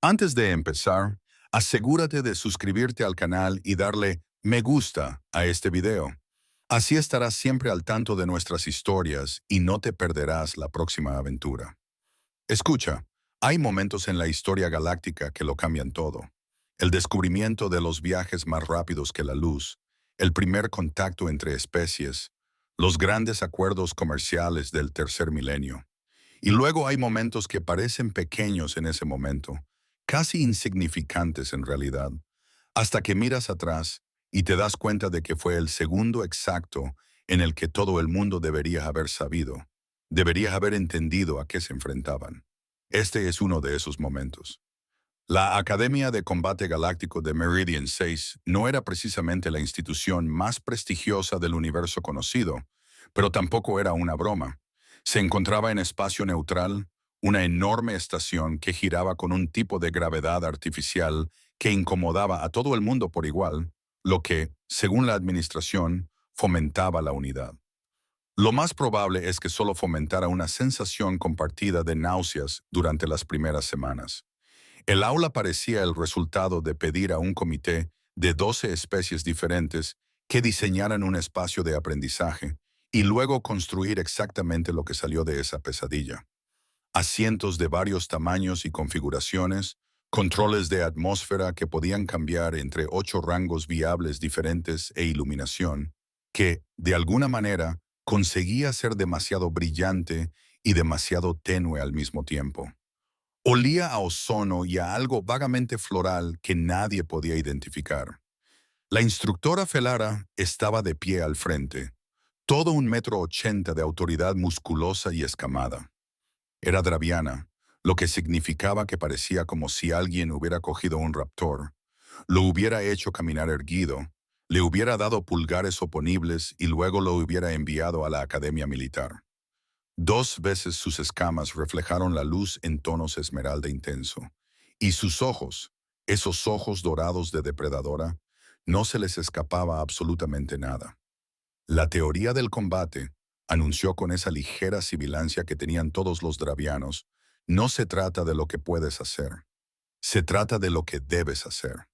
Antes de empezar, asegúrate de suscribirte al canal y darle me gusta a este video. Así estarás siempre al tanto de nuestras historias y no te perderás la próxima aventura. Escucha, hay momentos en la historia galáctica que lo cambian todo. El descubrimiento de los viajes más rápidos que la luz, el primer contacto entre especies, los grandes acuerdos comerciales del tercer milenio. Y luego hay momentos que parecen pequeños en ese momento, casi insignificantes en realidad, hasta que miras atrás y te das cuenta de que fue el segundo exacto en el que todo el mundo debería haber sabido, debería haber entendido a qué se enfrentaban. Este es uno de esos momentos. La Academia de Combate Galáctico de Meridian 6 no era precisamente la institución más prestigiosa del universo conocido, pero tampoco era una broma. Se encontraba en espacio neutral, una enorme estación que giraba con un tipo de gravedad artificial que incomodaba a todo el mundo por igual, lo que, según la administración, fomentaba la unidad. Lo más probable es que solo fomentara una sensación compartida de náuseas durante las primeras semanas. El aula parecía el resultado de pedir a un comité de 12 especies diferentes que diseñaran un espacio de aprendizaje y luego construir exactamente lo que salió de esa pesadilla. Asientos de varios tamaños y configuraciones, controles de atmósfera que podían cambiar entre 8 rangos viables diferentes e iluminación, que, de alguna manera, conseguía ser demasiado brillante y demasiado tenue al mismo tiempo. Olía a ozono y a algo vagamente floral que nadie podía identificar. La instructora Felara estaba de pie al frente, todo 1,80 m de autoridad musculosa y escamada. Era draviana, lo que significaba que parecía como si alguien hubiera cogido un raptor, lo hubiera hecho caminar erguido, le hubiera dado pulgares oponibles y luego lo hubiera enviado a la academia militar. 2 veces sus escamas reflejaron la luz en tonos esmeralda intenso, y sus ojos, esos ojos dorados de depredadora, no se les escapaba absolutamente nada. La teoría del combate, anunció con esa ligera sibilancia que tenían todos los dravianos, no se trata de lo que puedes hacer, se trata de lo que debes hacer.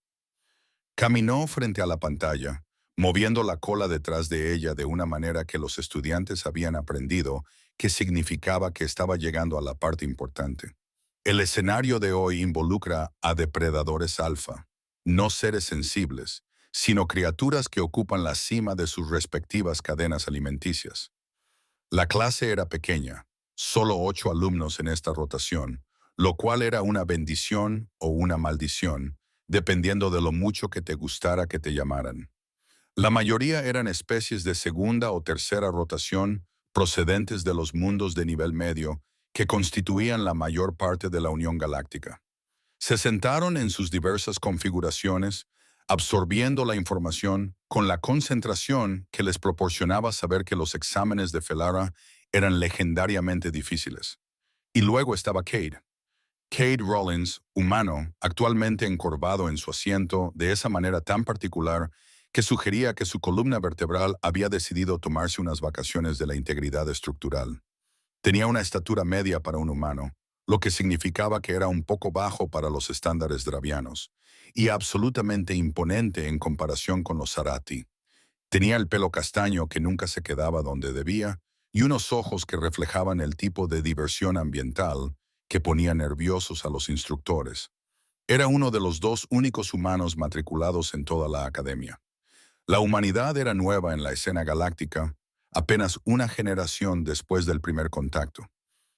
Caminó frente a la pantalla, moviendo la cola detrás de ella de una manera que los estudiantes habían aprendido que significaba que estaba llegando a la parte importante. El escenario de hoy involucra a depredadores alfa, no seres sensibles, sino criaturas que ocupan la cima de sus respectivas cadenas alimenticias. La clase era pequeña, solo 8 alumnos en esta rotación, lo cual era una bendición o una maldición, dependiendo de lo mucho que te gustara que te llamaran. La mayoría eran especies de segunda o tercera rotación procedentes de los mundos de nivel medio que constituían la mayor parte de la Unión Galáctica. Se sentaron en sus diversas configuraciones, absorbiendo la información con la concentración que les proporcionaba saber que los exámenes de Felara eran legendariamente difíciles. Y luego estaba Cade. Cade Rollins, humano, actualmente encorvado en su asiento de esa manera tan particular que sugería que su columna vertebral había decidido tomarse unas vacaciones de la integridad estructural. Tenía una estatura media para un humano, lo que significaba que era un poco bajo para los estándares dravianos, y absolutamente imponente en comparación con los Zarati. Tenía el pelo castaño que nunca se quedaba donde debía, y unos ojos que reflejaban el tipo de diversión ambiental que ponía nerviosos a los instructores. Era uno de los 2 únicos humanos matriculados en toda la academia. La humanidad era nueva en la escena galáctica, apenas una generación después del primer contacto,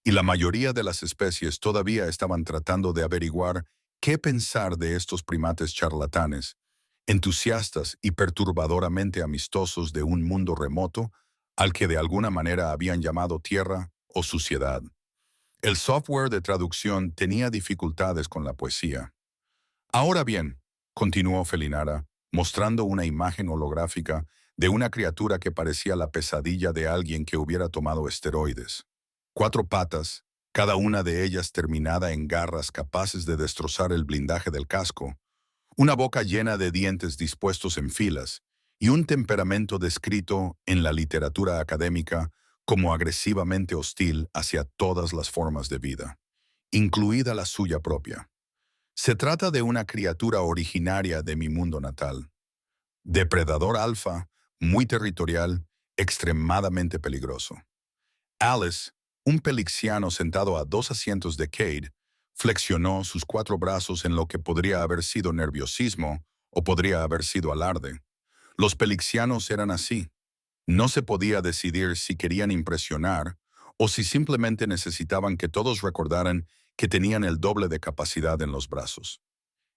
y la mayoría de las especies todavía estaban tratando de averiguar qué pensar de estos primates charlatanes, entusiastas y perturbadoramente amistosos de un mundo remoto al que de alguna manera habían llamado tierra o suciedad. El software de traducción tenía dificultades con la poesía. Ahora bien, continuó Felinara, mostrando una imagen holográfica de una criatura que parecía la pesadilla de alguien que hubiera tomado esteroides. 4 patas, cada una de ellas terminada en garras capaces de destrozar el blindaje del casco, una boca llena de dientes dispuestos en filas, y un temperamento descrito en la literatura académica como agresivamente hostil hacia todas las formas de vida, incluida la suya propia. Se trata de una criatura originaria de mi mundo natal. Depredador alfa, muy territorial, extremadamente peligroso. Alice, un pelixiano sentado a 2 asientos de Cade, flexionó sus 4 brazos en lo que podría haber sido nerviosismo o podría haber sido alarde. Los pelixianos eran así. No se podía decidir si querían impresionar o si simplemente necesitaban que todos recordaran que tenían el doble de capacidad en los brazos.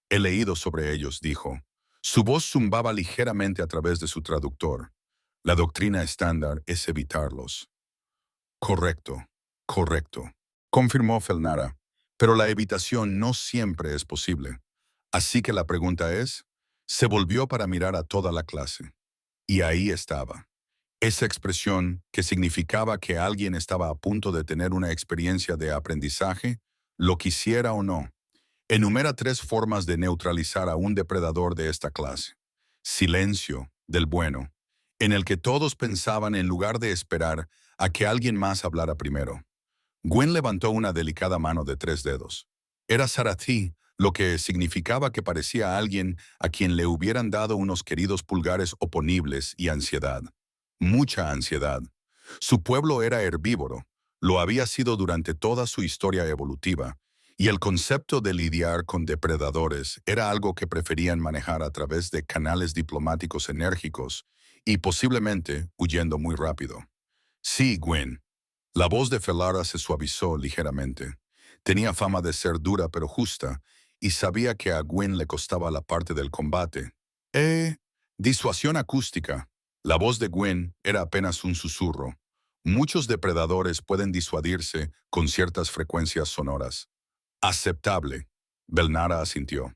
He leído sobre ellos, dijo. Su voz zumbaba ligeramente a través de su traductor. La doctrina estándar es evitarlos. Correcto, correcto, confirmó Felnara. Pero la evitación no siempre es posible. Así que la pregunta es, se volvió para mirar a toda la clase. Y ahí estaba. Esa expresión que significaba que alguien estaba a punto de tener una experiencia de aprendizaje, lo quisiera o no. Enumera 3 formas de neutralizar a un depredador de esta clase. Silencio, del bueno, en el que todos pensaban en lugar de esperar a que alguien más hablara primero. Gwen levantó una delicada mano de 3 dedos. Era Sarathi, lo que significaba que parecía alguien a quien le hubieran dado unos queridos pulgares oponibles y ansiedad. Mucha ansiedad. Su pueblo era herbívoro, lo había sido durante toda su historia evolutiva, y el concepto de lidiar con depredadores era algo que preferían manejar a través de canales diplomáticos enérgicos y posiblemente huyendo muy rápido. Sí, Gwen. La voz de Felara se suavizó ligeramente. Tenía fama de ser dura pero justa, y sabía que a Gwen le costaba la parte del combate. Disuasión acústica. La voz de Gwen era apenas un susurro. Muchos depredadores pueden disuadirse con ciertas frecuencias sonoras. Aceptable. Belnara asintió.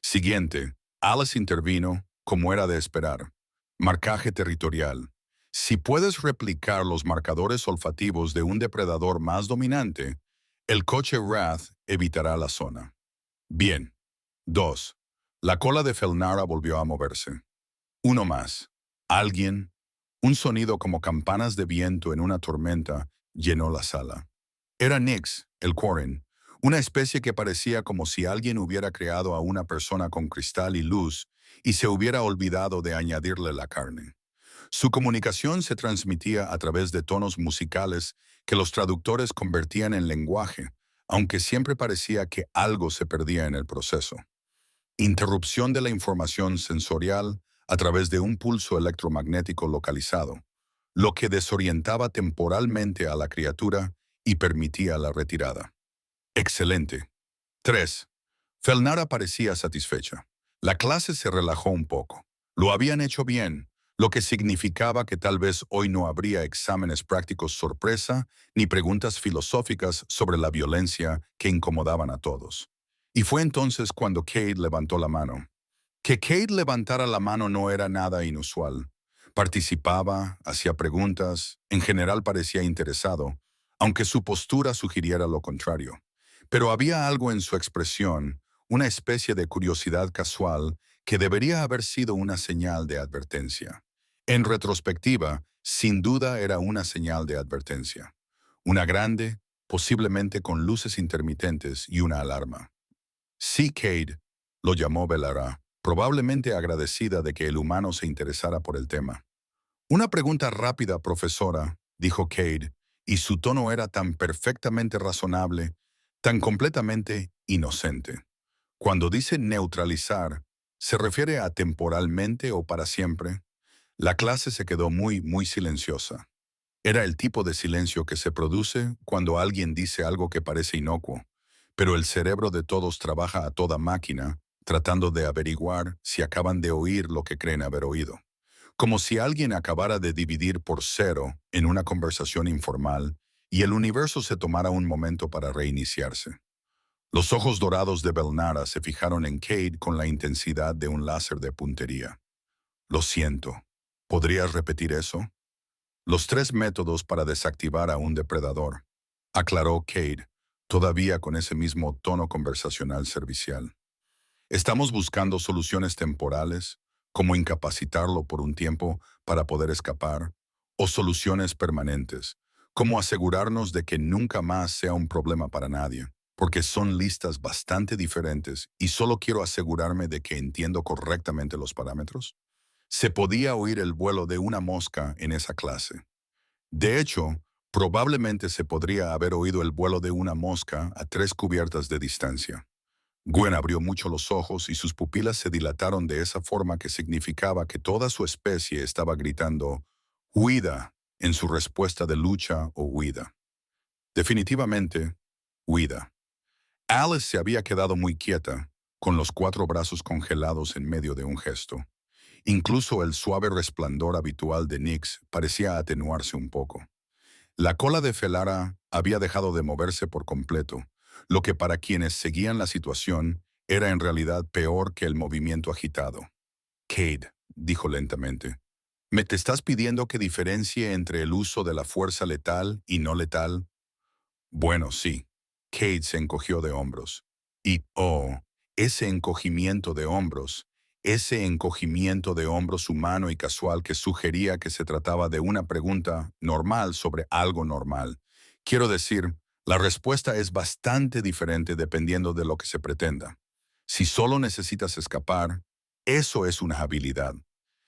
Siguiente. Alice intervino, como era de esperar. Marcaje territorial. Si puedes replicar los marcadores olfativos de un depredador más dominante, el coche Wrath evitará la zona. Bien. 2. La cola de Felnara volvió a moverse. Uno más. Alguien. Un sonido como campanas de viento en una tormenta llenó la sala. Era Nyx, el Quarren, una especie que parecía como si alguien hubiera creado a una persona con cristal y luz y se hubiera olvidado de añadirle la carne. Su comunicación se transmitía a través de tonos musicales que los traductores convertían en lenguaje, aunque siempre parecía que algo se perdía en el proceso. Interrupción de la información sensorial a través de un pulso electromagnético localizado, lo que desorientaba temporalmente a la criatura y permitía la retirada. Excelente. 3. Felnara parecía satisfecha. La clase se relajó un poco. Lo habían hecho bien, lo que significaba que tal vez hoy no habría exámenes prácticos sorpresa ni preguntas filosóficas sobre la violencia que incomodaban a todos. Y fue entonces cuando Cade levantó la mano. Que Cade levantara la mano no era nada inusual. Participaba, hacía preguntas, en general parecía interesado, aunque su postura sugiriera lo contrario. Pero había algo en su expresión, una especie de curiosidad casual, que debería haber sido una señal de advertencia. En retrospectiva, sin duda era una señal de advertencia. Una grande, posiblemente con luces intermitentes y una alarma. Sí, Cade, lo llamó Bellara, probablemente agradecida de que el humano se interesara por el tema. Una pregunta rápida, profesora, dijo Cade, y su tono era tan perfectamente razonable, tan completamente inocente. Cuando dice neutralizar, ¿se refiere a temporalmente o para siempre? La clase se quedó muy silenciosa. Era el tipo de silencio que se produce cuando alguien dice algo que parece inocuo, pero el cerebro de todos trabaja a toda máquina, tratando de averiguar si acaban de oír lo que creen haber oído. Como si alguien acabara de dividir por 0 en una conversación informal y el universo se tomara un momento para reiniciarse. Los ojos dorados de Belnara se fijaron en Cade con la intensidad de un láser de puntería. Lo siento. ¿Podrías repetir eso? Los 3 métodos para desactivar a un depredador, aclaró Cade, todavía con ese mismo tono conversacional servicial. Estamos buscando soluciones temporales, como incapacitarlo por un tiempo para poder escapar, o soluciones permanentes, como asegurarnos de que nunca más sea un problema para nadie. porque son listas bastante diferentes y solo quiero asegurarme de que entiendo correctamente los parámetros. Se podía oír el vuelo de una mosca en esa clase. De hecho, probablemente se podría haber oído el vuelo de una mosca a 3 cubiertas de distancia. Gwen abrió mucho los ojos y sus pupilas se dilataron de esa forma que significaba que toda su especie estaba gritando «huida» en su respuesta de lucha o huida. Definitivamente, huida. Alice se había quedado muy quieta, con los 4 brazos congelados en medio de un gesto. Incluso el suave resplandor habitual de Nyx parecía atenuarse un poco. La cola de Felara había dejado de moverse por completo, lo que para quienes seguían la situación era en realidad peor que el movimiento agitado. Cade, dijo lentamente, ¿me te estás pidiendo que diferencie entre el uso de la fuerza letal y no letal? Bueno, sí. Cade se encogió de hombros. Y, oh, ese encogimiento de hombros humano y casual que sugería que se trataba de una pregunta normal sobre algo normal. Quiero decir, la respuesta es bastante diferente dependiendo de lo que se pretenda. Si solo necesitas escapar, eso es una habilidad.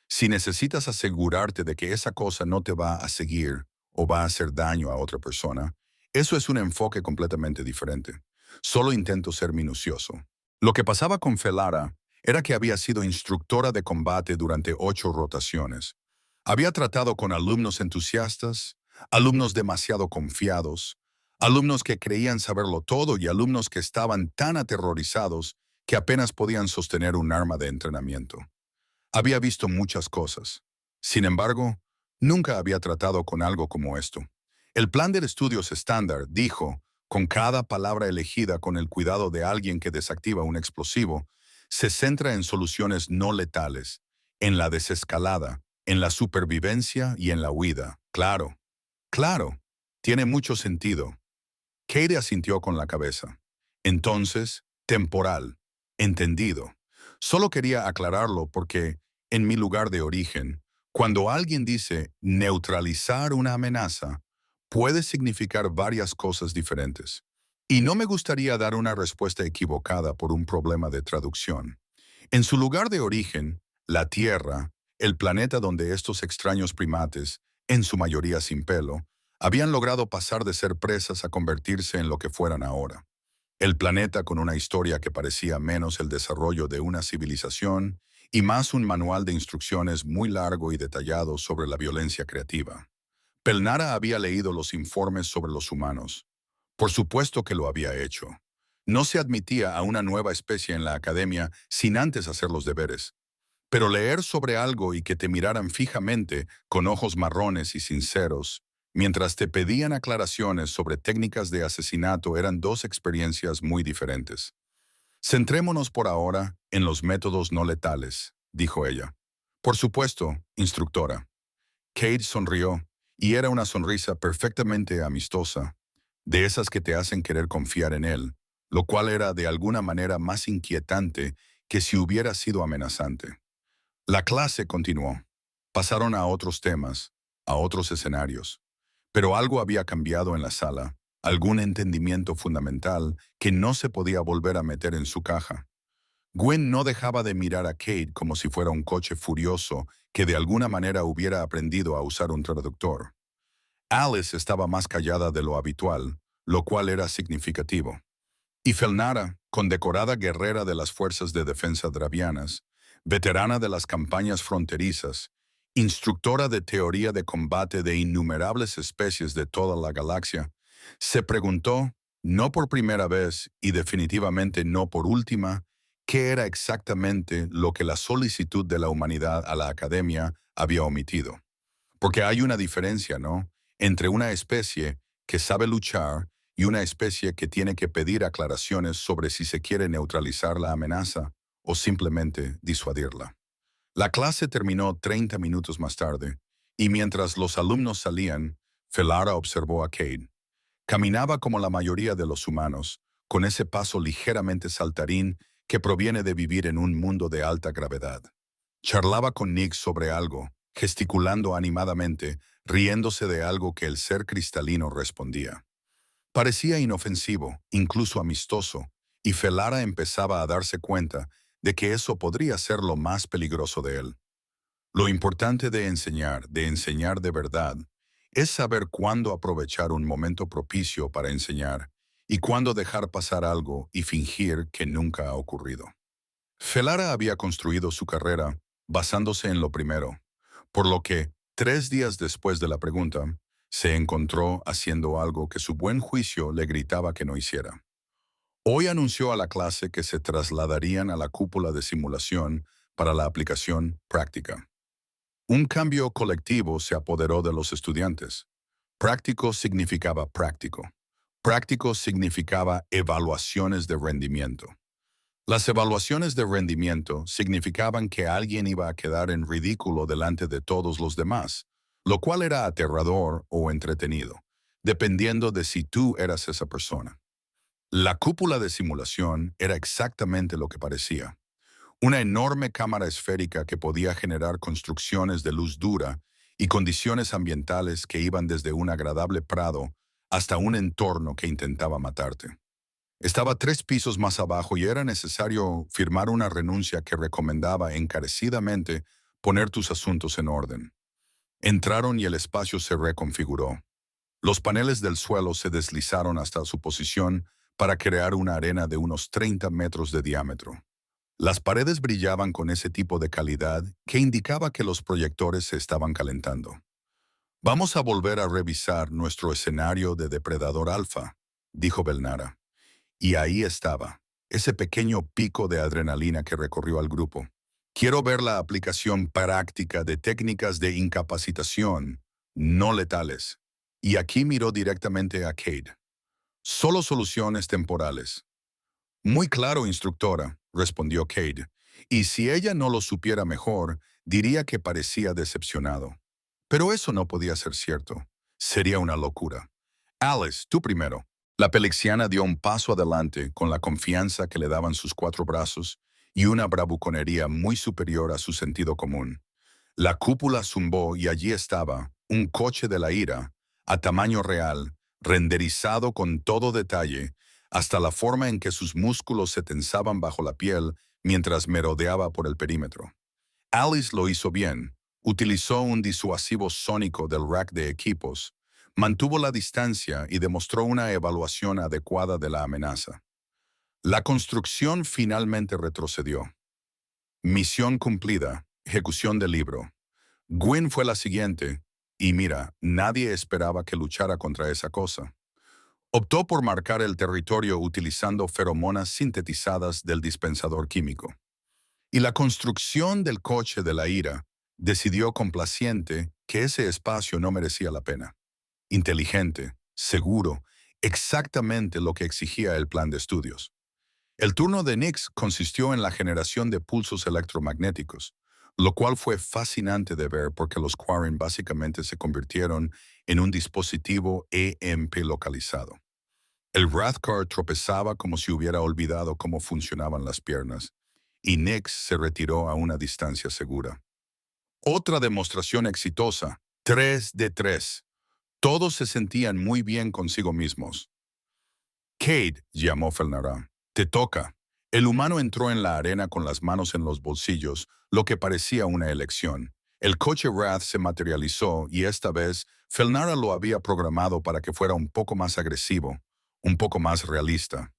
Si necesitas asegurarte de que esa cosa no te va a seguir o va a hacer daño a otra persona, eso es un enfoque completamente diferente. Solo intento ser minucioso. Lo que pasaba con Felara era que había sido instructora de combate durante 8 rotaciones. Había tratado con alumnos entusiastas, alumnos demasiado confiados, alumnos que creían saberlo todo y alumnos que estaban tan aterrorizados que apenas podían sostener un arma de entrenamiento. Había visto muchas cosas. Sin embargo, nunca había tratado con algo como esto. El plan de estudios estándar, dijo, con cada palabra elegida con el cuidado de alguien que desactiva un explosivo, se centra en soluciones no letales, en la desescalada, en la supervivencia y en la huida. Claro, claro, tiene mucho sentido. Katie asintió con la cabeza. Entonces, temporal. Entendido. Solo quería aclararlo porque, en mi lugar de origen, cuando alguien dice neutralizar una amenaza, puede significar varias cosas diferentes. Y no me gustaría dar una respuesta equivocada por un problema de traducción. En su lugar de origen, la Tierra, el planeta donde estos extraños primates, en su mayoría sin pelo, habían logrado pasar de ser presas a convertirse en lo que fueran ahora. El planeta con una historia que parecía menos el desarrollo de una civilización y más un manual de instrucciones muy largo y detallado sobre la violencia creativa. Pelnara había leído los informes sobre los humanos. Por supuesto que lo había hecho. No se admitía a una nueva especie en la academia sin antes hacer los deberes. Pero leer sobre algo y que te miraran fijamente con ojos marrones y sinceros, mientras te pedían aclaraciones sobre técnicas de asesinato eran 2 experiencias muy diferentes. Centrémonos por ahora en los métodos no letales, dijo ella. Por supuesto, instructora. Kate sonrió, y era una sonrisa perfectamente amistosa, de esas que te hacen querer confiar en él, lo cual era de alguna manera más inquietante que si hubiera sido amenazante. La clase continuó. Pasaron a otros temas, a otros escenarios. Pero algo había cambiado en la sala, algún entendimiento fundamental que no se podía volver a meter en su caja. Gwen no dejaba de mirar a Kate como si fuera un coche furioso que de alguna manera hubiera aprendido a usar un traductor. Alice estaba más callada de lo habitual, lo cual era significativo. Y Felnara, condecorada guerrera de las fuerzas de defensa dravianas, veterana de las campañas fronterizas, instructora de teoría de combate de innumerables especies de toda la galaxia, se preguntó, no por primera vez y definitivamente no por última, qué era exactamente lo que la solicitud de la humanidad a la academia había omitido. Porque hay una diferencia, ¿no?, entre una especie que sabe luchar y una especie que tiene que pedir aclaraciones sobre si se quiere neutralizar la amenaza o simplemente disuadirla. La clase terminó 30 minutos más tarde, y mientras los alumnos salían, Felara observó a Cade. Caminaba como la mayoría de los humanos, con ese paso ligeramente saltarín que proviene de vivir en un mundo de alta gravedad. Charlaba con Nick sobre algo, gesticulando animadamente, riéndose de algo que el ser cristalino respondía. Parecía inofensivo, incluso amistoso, y Felara empezaba a darse cuenta de que eso podría ser lo más peligroso de él. Lo importante de enseñar de verdad, es saber cuándo aprovechar un momento propicio para enseñar y cuándo dejar pasar algo y fingir que nunca ha ocurrido. Felara había construido su carrera basándose en lo primero, por lo que, 3 días después de la pregunta, se encontró haciendo algo que su buen juicio le gritaba que no hiciera. Hoy anunció a la clase que se trasladarían a la cúpula de simulación para la aplicación práctica. Un cambio colectivo se apoderó de los estudiantes. Práctico significaba práctico. Práctico significaba evaluaciones de rendimiento. Las evaluaciones de rendimiento significaban que alguien iba a quedar en ridículo delante de todos los demás, lo cual era aterrador o entretenido, dependiendo de si tú eras esa persona. La cúpula de simulación era exactamente lo que parecía. Una enorme cámara esférica que podía generar construcciones de luz dura y condiciones ambientales que iban desde un agradable prado hasta un entorno que intentaba matarte. Estaba 3 pisos más abajo y era necesario firmar una renuncia que recomendaba encarecidamente poner tus asuntos en orden. Entraron y el espacio se reconfiguró. Los paneles del suelo se deslizaron hasta su posición para crear una arena de unos 30 metros de diámetro. Las paredes brillaban con ese tipo de calidad que indicaba que los proyectores se estaban calentando. Vamos a volver a revisar nuestro escenario de depredador alfa, dijo Belnara. Y ahí estaba, ese pequeño pico de adrenalina que recorrió al grupo. Quiero ver la aplicación práctica de técnicas de incapacitación no letales. Y aquí miró directamente a Cade. Solo soluciones temporales. Muy claro, instructora, respondió Cade. Y si ella no lo supiera mejor, diría que parecía decepcionado. Pero eso no podía ser cierto. Sería una locura. Alice, tú primero. La pelixiana dio un paso adelante con la confianza que le daban sus 4 brazos y una bravuconería muy superior a su sentido común. La cúpula zumbó y allí estaba, un coche de la ira, a tamaño real, renderizado con todo detalle, hasta la forma en que sus músculos se tensaban bajo la piel mientras merodeaba por el perímetro. Alice lo hizo bien. Utilizó un disuasivo sónico del rack de equipos, mantuvo la distancia y demostró una evaluación adecuada de la amenaza. La construcción finalmente retrocedió. Misión cumplida, ejecución del libro. Gwen fue la siguiente, y mira, nadie esperaba que luchara contra esa cosa. Optó por marcar el territorio utilizando feromonas sintetizadas del dispensador químico. Y la construcción del coche de la ira decidió complaciente que ese espacio no merecía la pena. Inteligente, seguro, exactamente lo que exigía el plan de estudios. El turno de Nix consistió en la generación de pulsos electromagnéticos, lo cual fue fascinante de ver porque los Quarren básicamente se convirtieron en un dispositivo EMP localizado. El Wrathcar tropezaba como si hubiera olvidado cómo funcionaban las piernas, y Nix se retiró a una distancia segura. Otra demostración exitosa, 3 de 3. Todos se sentían muy bien consigo mismos. Cade, llamó Felnara, te toca. El humano entró en la arena con las manos en los bolsillos, lo que parecía una elección. El coche Wrath se materializó y esta vez Felnara lo había programado para que fuera un poco más agresivo, un poco más realista.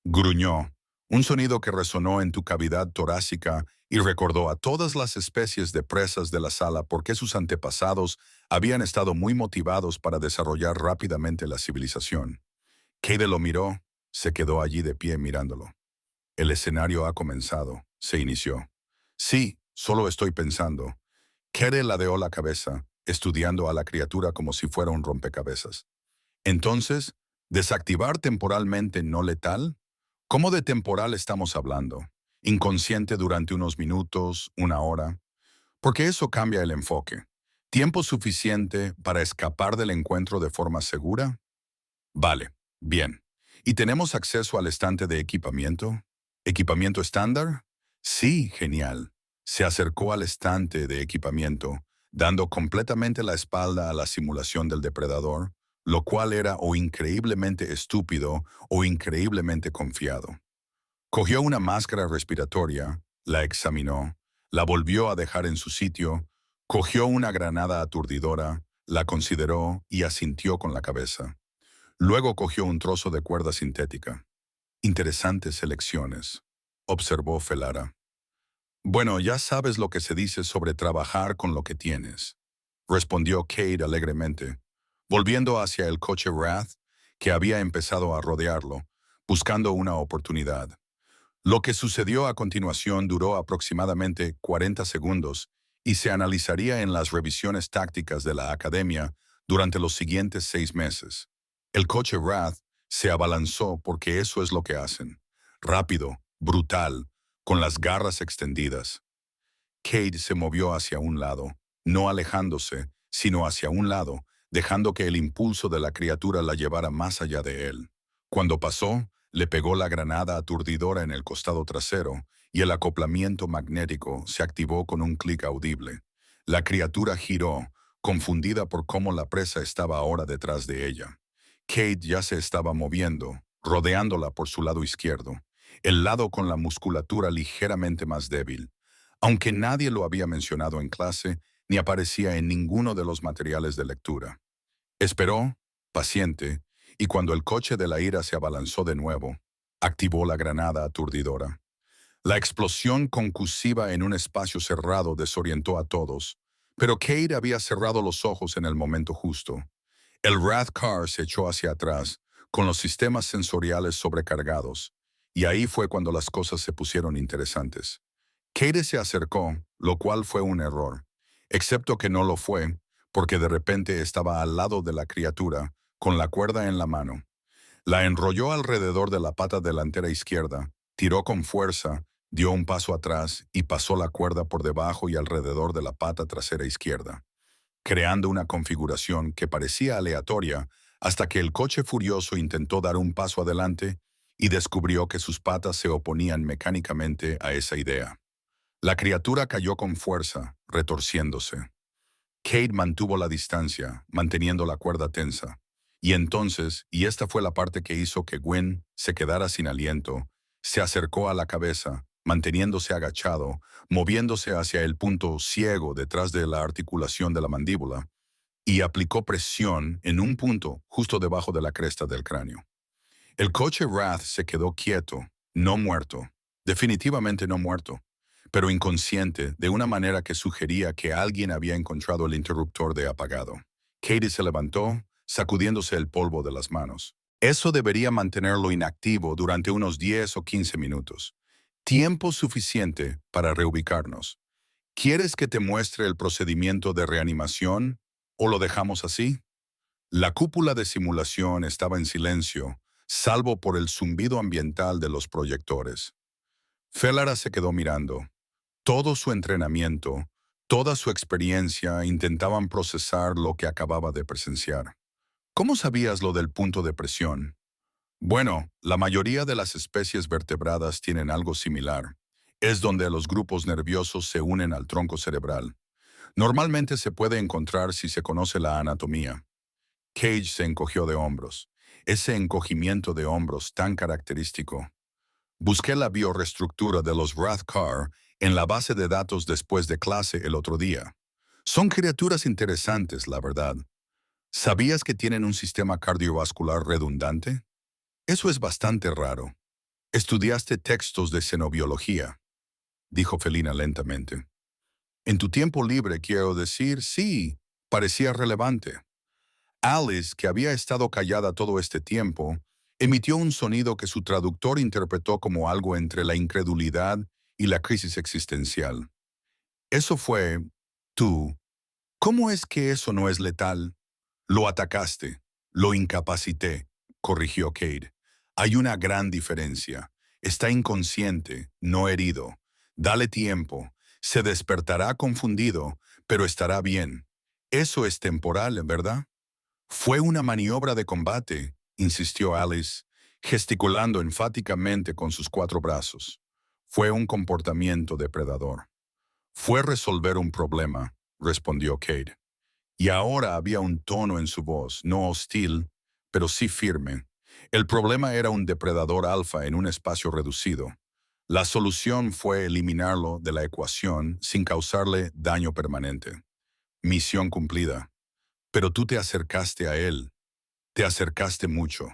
Gruñó, un sonido que resonó en tu cavidad torácica y recordó a todas las especies de presas de la sala porque sus antepasados habían estado muy motivados para desarrollar rápidamente la civilización. Cade lo miró, se quedó allí de pie mirándolo. El escenario ha comenzado, se inició. Sí, solo estoy pensando. Cade ladeó la cabeza, estudiando a la criatura como si fuera un rompecabezas. Entonces, ¿desactivar temporalmente no letal? ¿Cómo de temporal estamos hablando? ¿Inconsciente durante unos minutos, una hora? Porque eso cambia el enfoque. ¿Tiempo suficiente para escapar del encuentro de forma segura? Vale, bien. ¿Y tenemos acceso al estante de equipamiento? ¿Equipamiento estándar? Sí, genial. Se acercó al estante de equipamiento, dando completamente la espalda a la simulación del depredador, lo cual era o increíblemente estúpido o increíblemente confiado. Cogió una máscara respiratoria, la examinó, la volvió a dejar en su sitio, cogió una granada aturdidora, la consideró y asintió con la cabeza. Luego cogió un trozo de cuerda sintética. Interesantes elecciones, observó Felara. Bueno, ya sabes lo que se dice sobre trabajar con lo que tienes, respondió Cade alegremente, volviendo hacia el coche Wrath, que había empezado a rodearlo, buscando una oportunidad. Lo que sucedió a continuación duró aproximadamente 40 segundos y se analizaría en las revisiones tácticas de la academia durante los siguientes 6 meses. El coche Wrath se abalanzó porque eso es lo que hacen. Rápido, brutal, con las garras extendidas. Cade se movió hacia un lado, no alejándose, sino hacia un lado, dejando que el impulso de la criatura la llevara más allá de él. Cuando pasó, le pegó la granada aturdidora en el costado trasero y el acoplamiento magnético se activó con un clic audible. La criatura giró, confundida por cómo la presa estaba ahora detrás de ella. Cade ya se estaba moviendo, rodeándola por su lado izquierdo, el lado con la musculatura ligeramente más débil. Aunque nadie lo había mencionado en clase, ni aparecía en ninguno de los materiales de lectura. Esperó, paciente, y cuando el coche de la ira se abalanzó de nuevo, activó la granada aturdidora. La explosión concusiva en un espacio cerrado desorientó a todos, pero Cade había cerrado los ojos en el momento justo. El Wrath Car se echó hacia atrás, con los sistemas sensoriales sobrecargados, y ahí fue cuando las cosas se pusieron interesantes. Cade se acercó, lo cual fue un error, excepto que no lo fue, porque de repente estaba al lado de la criatura, con la cuerda en la mano. La enrolló alrededor de la pata delantera izquierda, tiró con fuerza, dio un paso atrás y pasó la cuerda por debajo y alrededor de la pata trasera izquierda, creando una configuración que parecía aleatoria hasta que el coche furioso intentó dar un paso adelante y descubrió que sus patas se oponían mecánicamente a esa idea. La criatura cayó con fuerza, retorciéndose. Cade mantuvo la distancia, manteniendo la cuerda tensa. Y entonces, y esta fue la parte que hizo que Gwen se quedara sin aliento, se acercó a la cabeza, manteniéndose agachado, moviéndose hacia el punto ciego detrás de la articulación de la mandíbula, y aplicó presión en un punto justo debajo de la cresta del cráneo. El coche Wrath se quedó quieto, no muerto, definitivamente no muerto, pero inconsciente de una manera que sugería que alguien había encontrado el interruptor de apagado. Katie se levantó, sacudiéndose el polvo de las manos. Eso debería mantenerlo inactivo durante unos 10 o 15 minutos. Tiempo suficiente para reubicarnos. ¿Quieres que te muestre el procedimiento de reanimación o lo dejamos así? La cúpula de simulación estaba en silencio, salvo por el zumbido ambiental de los proyectores. Felara se quedó mirando. Todo su entrenamiento, toda su experiencia intentaban procesar lo que acababa de presenciar. ¿Cómo sabías lo del punto de presión? Bueno, la mayoría de las especies vertebradas tienen algo similar. Es donde los grupos nerviosos se unen al tronco cerebral. Normalmente se puede encontrar si se conoce la anatomía. Cage se encogió de hombros. Ese encogimiento de hombros tan característico. Busqué la bioreestructura de los Rathcar en la base de datos después de clase el otro día. Son criaturas interesantes, la verdad. ¿Sabías que tienen un sistema cardiovascular redundante? Eso es bastante raro. Estudiaste textos de xenobiología, dijo Felina lentamente. En tu tiempo libre, quiero decir, sí, parecía relevante. Alice, que había estado callada todo este tiempo, emitió un sonido que su traductor interpretó como algo entre la incredulidad y la crisis existencial. Eso fue, tú. ¿Cómo es que eso no es letal? Lo atacaste, lo incapacité, corrigió Cade. Hay una gran diferencia. Está inconsciente, no herido. Dale tiempo. Se despertará confundido, pero estará bien. Eso es temporal, ¿verdad? Fue una maniobra de combate, insistió Alice, gesticulando enfáticamente con sus 4 brazos. Fue un comportamiento depredador. Fue resolver un problema, respondió Cade. Y ahora había un tono en su voz, no hostil, pero sí firme. El problema era un depredador alfa en un espacio reducido. La solución fue eliminarlo de la ecuación sin causarle daño permanente. Misión cumplida. Pero tú te acercaste a él. Te acercaste mucho.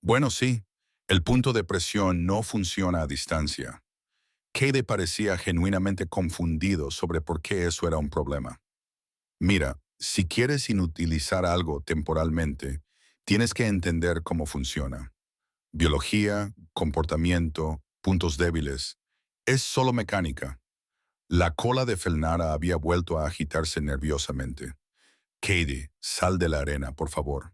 Bueno, sí, el punto de presión no funciona a distancia. Cade parecía genuinamente confundido sobre por qué eso era un problema. Mira, si quieres inutilizar algo temporalmente, tienes que entender cómo funciona. Biología, comportamiento, puntos débiles. Es solo mecánica. La cola de Felnara había vuelto a agitarse nerviosamente. Cady, sal de la arena, por favor.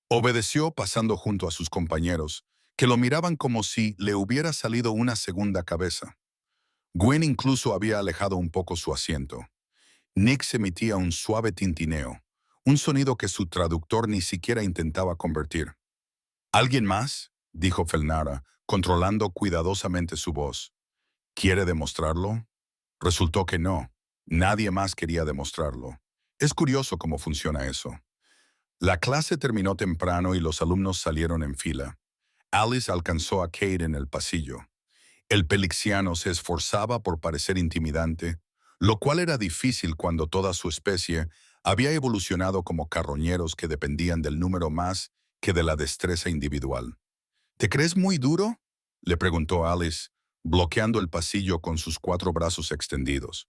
Obedeció pasando junto a sus compañeros, que lo miraban como si le hubiera salido una segunda cabeza. Gwen incluso había alejado un poco su asiento. Nix emitía un suave tintineo, un sonido que su traductor ni siquiera intentaba convertir. ¿Alguien más?, dijo Felnara, controlando cuidadosamente su voz. ¿Quiere demostrarlo? Resultó que no. Nadie más quería demostrarlo. Es curioso cómo funciona eso. La clase terminó temprano y los alumnos salieron en fila. Alice alcanzó a Kate en el pasillo. El pelixiano se esforzaba por parecer intimidante, lo cual era difícil cuando toda su especie había evolucionado como carroñeros que dependían del número más que de la destreza individual. ¿Te crees muy duro?, le preguntó Alice, bloqueando el pasillo con sus 4 brazos extendidos.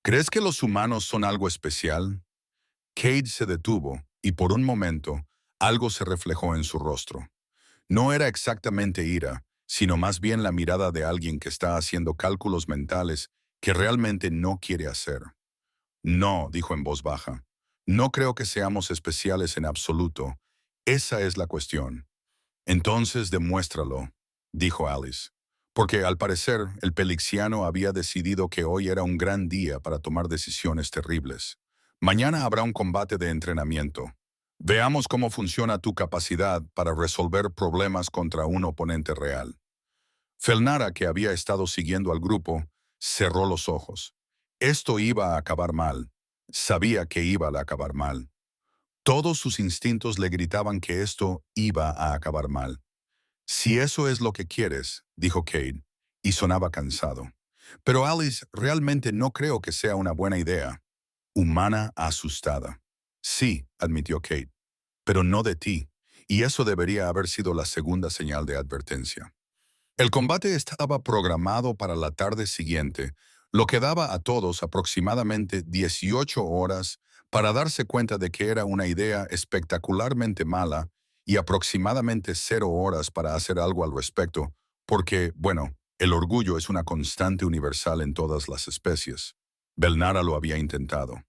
¿Crees que los humanos son algo especial? Kate se detuvo y por un momento algo se reflejó en su rostro. No era exactamente ira, sino más bien la mirada de alguien que está haciendo cálculos mentales que realmente no quiere hacer. No, dijo en voz baja. No creo que seamos especiales en absoluto. Esa es la cuestión. Entonces demuéstralo, dijo Alice. Porque al parecer el pelixiano había decidido que hoy era un gran día para tomar decisiones terribles. Mañana habrá un combate de entrenamiento. Veamos cómo funciona tu capacidad para resolver problemas contra un oponente real. Felnara, que había estado siguiendo al grupo, cerró los ojos. Esto iba a acabar mal. Sabía que iba a acabar mal. Todos sus instintos le gritaban que esto iba a acabar mal. Si eso es lo que quieres, dijo Cade, y sonaba cansado. Pero Alice, realmente no creo que sea una buena idea. Humana asustada. Sí, admitió Kate, pero no de ti, y eso debería haber sido la segunda señal de advertencia. El combate estaba programado para la tarde siguiente, lo que daba a todos aproximadamente 18 horas para darse cuenta de que era una idea espectacularmente mala y aproximadamente 0 horas para hacer algo al respecto, porque, bueno, el orgullo es una constante universal en todas las especies. Belnara lo había intentado.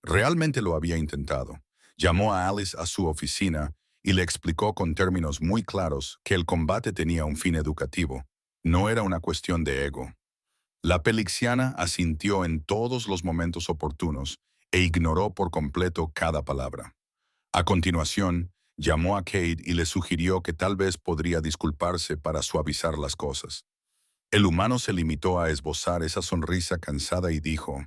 Realmente lo había intentado. Llamó a Alice a su oficina y le explicó con términos muy claros que el combate tenía un fin educativo. No era una cuestión de ego. La pelixiana asintió en todos los momentos oportunos e ignoró por completo cada palabra. A continuación, llamó a Cade y le sugirió que tal vez podría disculparse para suavizar las cosas. El humano se limitó a esbozar esa sonrisa cansada y dijo: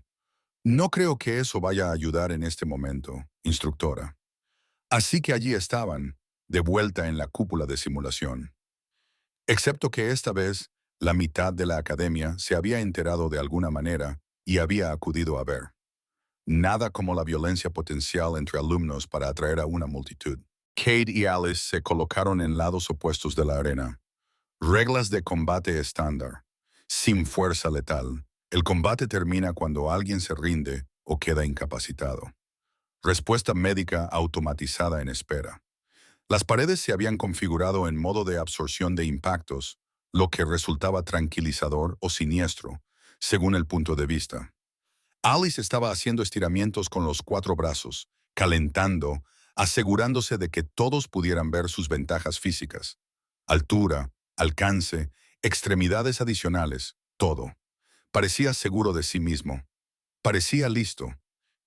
«No creo que eso vaya a ayudar en este momento, instructora». Así que allí estaban, de vuelta en la cúpula de simulación. Excepto que esta vez, la mitad de la academia se había enterado de alguna manera y había acudido a ver. Nada como la violencia potencial entre alumnos para atraer a una multitud. Cade y Alice se colocaron en lados opuestos de la arena. Reglas de combate estándar. Sin fuerza letal. El combate termina cuando alguien se rinde o queda incapacitado. Respuesta médica automatizada en espera. Las paredes se habían configurado en modo de absorción de impactos, lo que resultaba tranquilizador o siniestro, según el punto de vista. Alice estaba haciendo estiramientos con los 4 brazos, calentando, asegurándose de que todos pudieran ver sus ventajas físicas. Altura, alcance, extremidades adicionales, todo. Parecía seguro de sí mismo. Parecía listo.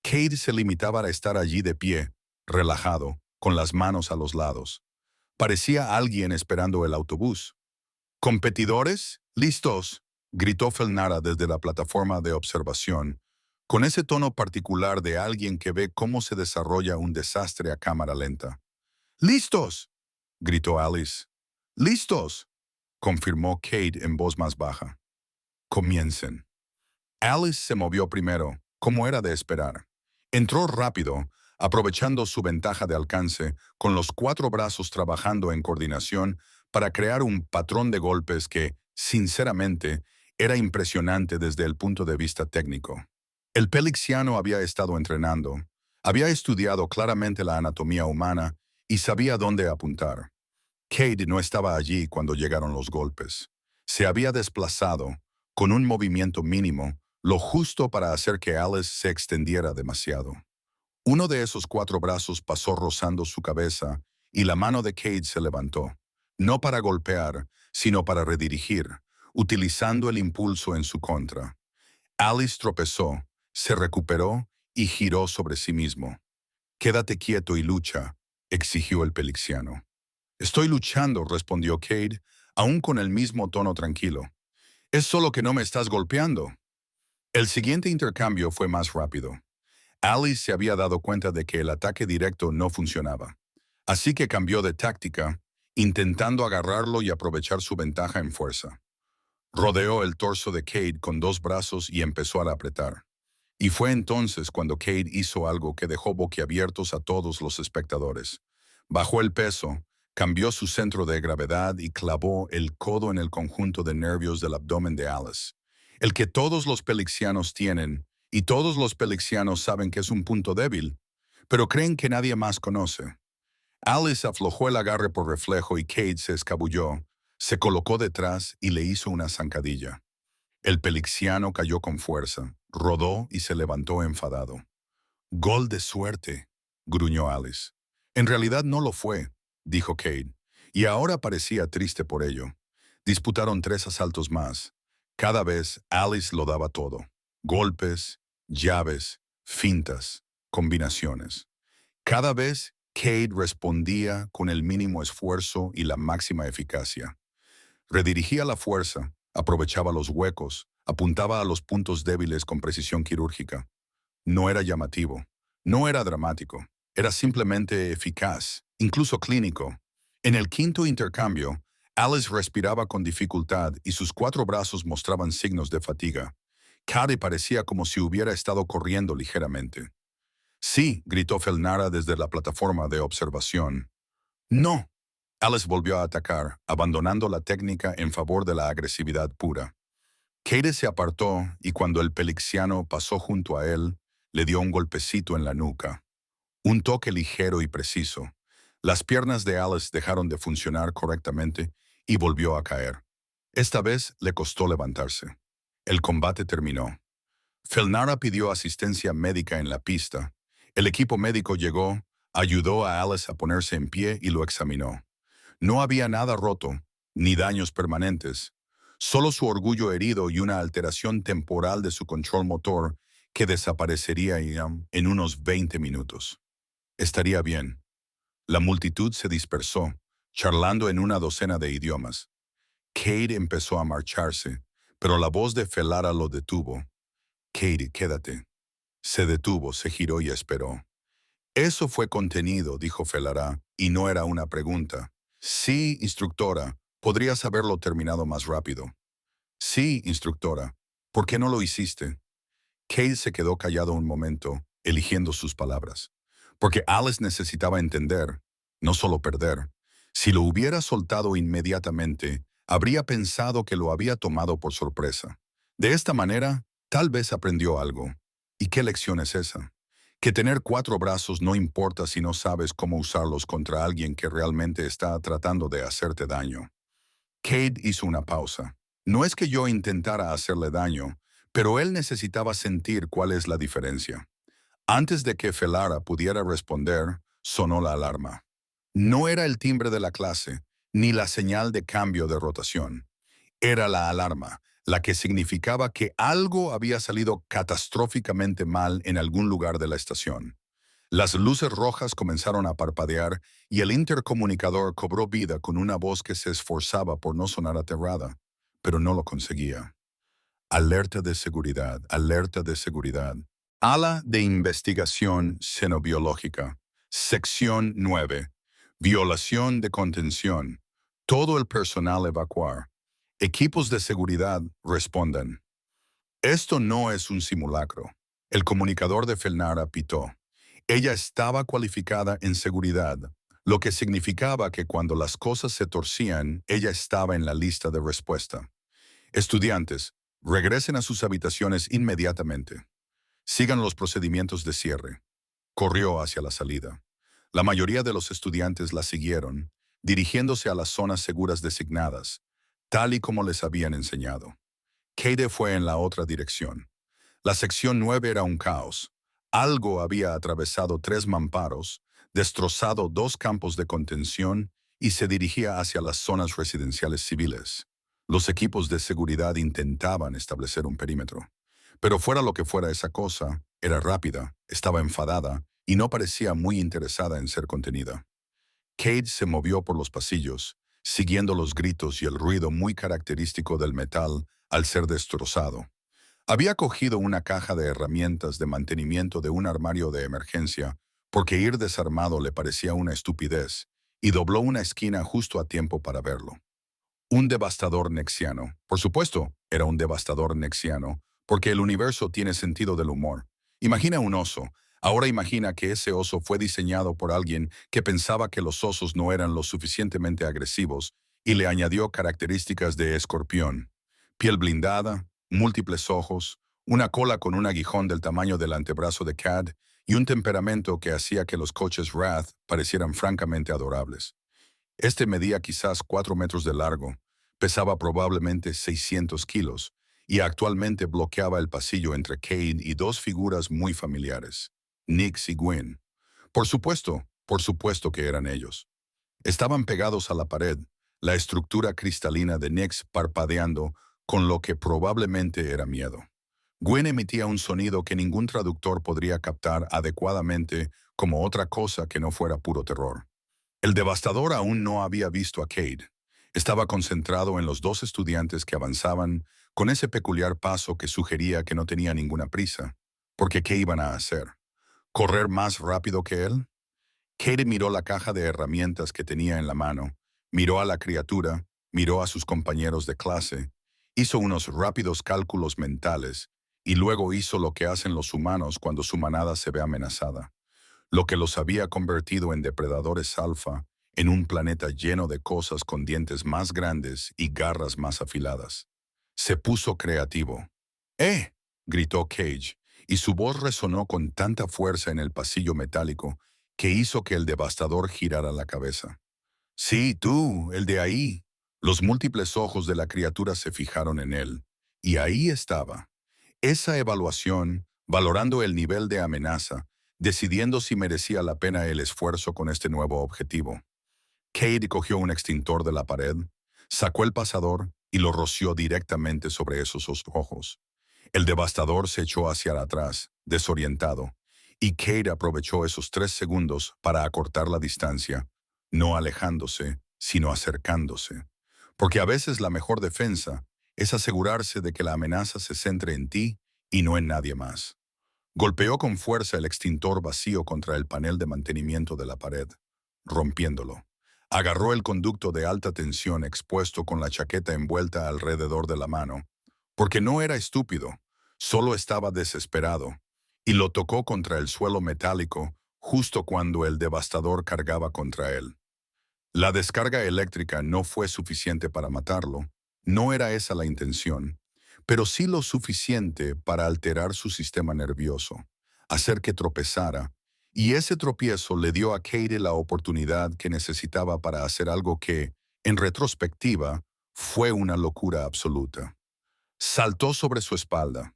Cade se limitaba a estar allí de pie, relajado, con las manos a los lados. Parecía alguien esperando el autobús. «¿Competidores? ¡Listos!», gritó Felnara desde la plataforma de observación, con ese tono particular de alguien que ve cómo se desarrolla un desastre a cámara lenta. ¡Listos!, gritó Alice. ¡Listos!, confirmó Kate en voz más baja. Comiencen. Alice se movió primero, como era de esperar. Entró rápido, aprovechando su ventaja de alcance, con los 4 brazos trabajando en coordinación para crear un patrón de golpes que, sinceramente, era impresionante desde el punto de vista técnico. El pelixiano había estado entrenando, había estudiado claramente la anatomía humana y sabía dónde apuntar. Kate no estaba allí cuando llegaron los golpes. Se había desplazado, con un movimiento mínimo, lo justo para hacer que Alice se extendiera demasiado. Uno de esos 4 brazos pasó rozando su cabeza y la mano de Kate se levantó, no para golpear, sino para redirigir, utilizando el impulso en su contra. Alice tropezó, se recuperó y giró sobre sí mismo. «Quédate quieto y lucha», exigió el pelixiano. «Estoy luchando», respondió Kate, aún con el mismo tono tranquilo. «Es solo que no me estás golpeando». El siguiente intercambio fue más rápido. Alice se había dado cuenta de que el ataque directo no funcionaba, así que cambió de táctica, intentando agarrarlo y aprovechar su ventaja en fuerza. Rodeó el torso de Kate con 2 brazos y empezó a apretar. Y fue entonces cuando Kate hizo algo que dejó boquiabiertos a todos los espectadores. Bajó el peso, cambió su centro de gravedad y clavó el codo en el conjunto de nervios del abdomen de Alice, el que todos los pelixianos tienen, y todos los pelixianos saben que es un punto débil, pero creen que nadie más conoce. Alice aflojó el agarre por reflejo y Kate se escabulló, se colocó detrás y le hizo una zancadilla. El pelixiano cayó con fuerza, rodó y se levantó enfadado. «Gol de suerte», gruñó Alice. «En realidad no lo fue», dijo Kate, y ahora parecía triste por ello. Disputaron 3 asaltos más. Cada vez Alice lo daba todo. Golpes, llaves, fintas, combinaciones. Cada vez Kate respondía con el mínimo esfuerzo y la máxima eficacia. Redirigía la fuerza, aprovechaba los huecos, apuntaba a los puntos débiles con precisión quirúrgica. No era llamativo, no era dramático, era simplemente eficaz, incluso clínico. En el quinto intercambio, Alice respiraba con dificultad y sus 4 brazos mostraban signos de fatiga. Kate parecía como si hubiera estado corriendo ligeramente. «Sí», gritó Felnara desde la plataforma de observación. «No». Alice volvió a atacar, abandonando la técnica en favor de la agresividad pura. Kate se apartó y cuando el pelixiano pasó junto a él, le dio un golpecito en la nuca. Un toque ligero y preciso. Las piernas de Alice dejaron de funcionar correctamente y volvió a caer. Esta vez le costó levantarse. El combate terminó. Felnara pidió asistencia médica en la pista. El equipo médico llegó, ayudó a Alice a ponerse en pie y lo examinó. No había nada roto, ni daños permanentes, solo su orgullo herido y una alteración temporal de su control motor que desaparecería en unos 20 minutos. Estaría bien. La multitud se dispersó, charlando en una docena de idiomas. Kate empezó a marcharse, pero la voz de Felnara lo detuvo. «Kate, quédate». Se detuvo, se giró y esperó. «Eso fue contenido», dijo Felnara, y no era una pregunta. «Sí, instructora, podrías haberlo terminado más rápido». «Sí, instructora. ¿Por qué no lo hiciste?» Kate se quedó callado un momento, eligiendo sus palabras. Porque Alice necesitaba entender, no solo perder. Si lo hubiera soltado inmediatamente, habría pensado que lo había tomado por sorpresa. De esta manera, tal vez aprendió algo. ¿Y qué lección es esa? Que tener 4 brazos no importa si no sabes cómo usarlos contra alguien que realmente está tratando de hacerte daño. Kate hizo una pausa. No es que yo intentara hacerle daño, pero él necesitaba sentir cuál es la diferencia. Antes de que Felnara pudiera responder, sonó la alarma. No era el timbre de la clase, ni la señal de cambio de rotación. Era la alarma, la que significaba que algo había salido catastróficamente mal en algún lugar de la estación. Las luces rojas comenzaron a parpadear y el intercomunicador cobró vida con una voz que se esforzaba por no sonar aterrada, pero no lo conseguía. «Alerta de seguridad, alerta de seguridad». Ala de Investigación Xenobiológica. Sección 9. Violación de contención. Todo el personal evacuar. Equipos de seguridad respondan. Esto no es un simulacro. El comunicador de Felnara pitó. Ella estaba cualificada en seguridad, lo que significaba que cuando las cosas se torcían, ella estaba en la lista de respuesta. Estudiantes, regresen a sus habitaciones inmediatamente. Sigan los procedimientos de cierre. Corrió hacia la salida. La mayoría de los estudiantes la siguieron, dirigiéndose a las zonas seguras designadas, tal y como les habían enseñado. Cade fue en la otra dirección. La sección 9 era un caos. Algo había atravesado 3 mamparos, destrozado 2 campos de contención y se dirigía hacia las zonas residenciales civiles. Los equipos de seguridad intentaban establecer un perímetro. Pero fuera lo que fuera esa cosa, era rápida, estaba enfadada y no parecía muy interesada en ser contenida. Cade se movió por los pasillos, siguiendo los gritos y el ruido muy característico del metal al ser destrozado. Había cogido una caja de herramientas de mantenimiento de un armario de emergencia porque ir desarmado le parecía una estupidez y dobló una esquina justo a tiempo para verlo. Un devastador nexiano. Por supuesto, era un devastador nexiano, porque el universo tiene sentido del humor. Imagina un oso. Ahora imagina que ese oso fue diseñado por alguien que pensaba que los osos no eran lo suficientemente agresivos y le añadió características de escorpión. Piel blindada, múltiples ojos, una cola con un aguijón del tamaño del antebrazo de Cad y un temperamento que hacía que los coches Wrath parecieran francamente adorables. Este medía quizás 4 metros de largo, pesaba probablemente 600 kilos y actualmente bloqueaba el pasillo entre Cade y 2 figuras muy familiares, Nix y Gwen. Por supuesto que eran ellos. Estaban pegados a la pared, la estructura cristalina de Nix parpadeando con lo que probablemente era miedo. Gwen emitía un sonido que ningún traductor podría captar adecuadamente como otra cosa que no fuera puro terror. El devastador aún no había visto a Cade. Estaba concentrado en los 2 estudiantes que avanzaban con ese peculiar paso que sugería que no tenía ninguna prisa. Porque ¿qué iban a hacer? ¿Correr más rápido que él? Cade miró la caja de herramientas que tenía en la mano, miró a la criatura, miró a sus compañeros de clase, hizo unos rápidos cálculos mentales y luego hizo lo que hacen los humanos cuando su manada se ve amenazada. Lo que los había convertido en depredadores alfa en un planeta lleno de cosas con dientes más grandes y garras más afiladas. Se puso creativo. ¡Eh! Gritó Cage, y su voz resonó con tanta fuerza en el pasillo metálico que hizo que el devastador girara la cabeza. Sí, tú, el de ahí. Los múltiples ojos de la criatura se fijaron en él, y ahí estaba. Esa evaluación, valorando el nivel de amenaza, decidiendo si merecía la pena el esfuerzo con este nuevo objetivo. Cade cogió un extintor de la pared, sacó el pasador y lo roció directamente sobre esos ojos. El devastador se echó hacia atrás, desorientado, y Cade aprovechó esos 3 segundos para acortar la distancia, no alejándose, sino acercándose. Porque a veces la mejor defensa es asegurarse de que la amenaza se centre en ti y no en nadie más. Golpeó con fuerza el extintor vacío contra el panel de mantenimiento de la pared, rompiéndolo. Agarró el conducto de alta tensión expuesto con la chaqueta envuelta alrededor de la mano, porque no era estúpido, solo estaba desesperado, y lo tocó contra el suelo metálico justo cuando el devastador cargaba contra él. La descarga eléctrica no fue suficiente para matarlo, no era esa la intención, pero sí lo suficiente para alterar su sistema nervioso, hacer que tropezara, y ese tropiezo le dio a Cade la oportunidad que necesitaba para hacer algo que, en retrospectiva, fue una locura absoluta. Saltó sobre su espalda.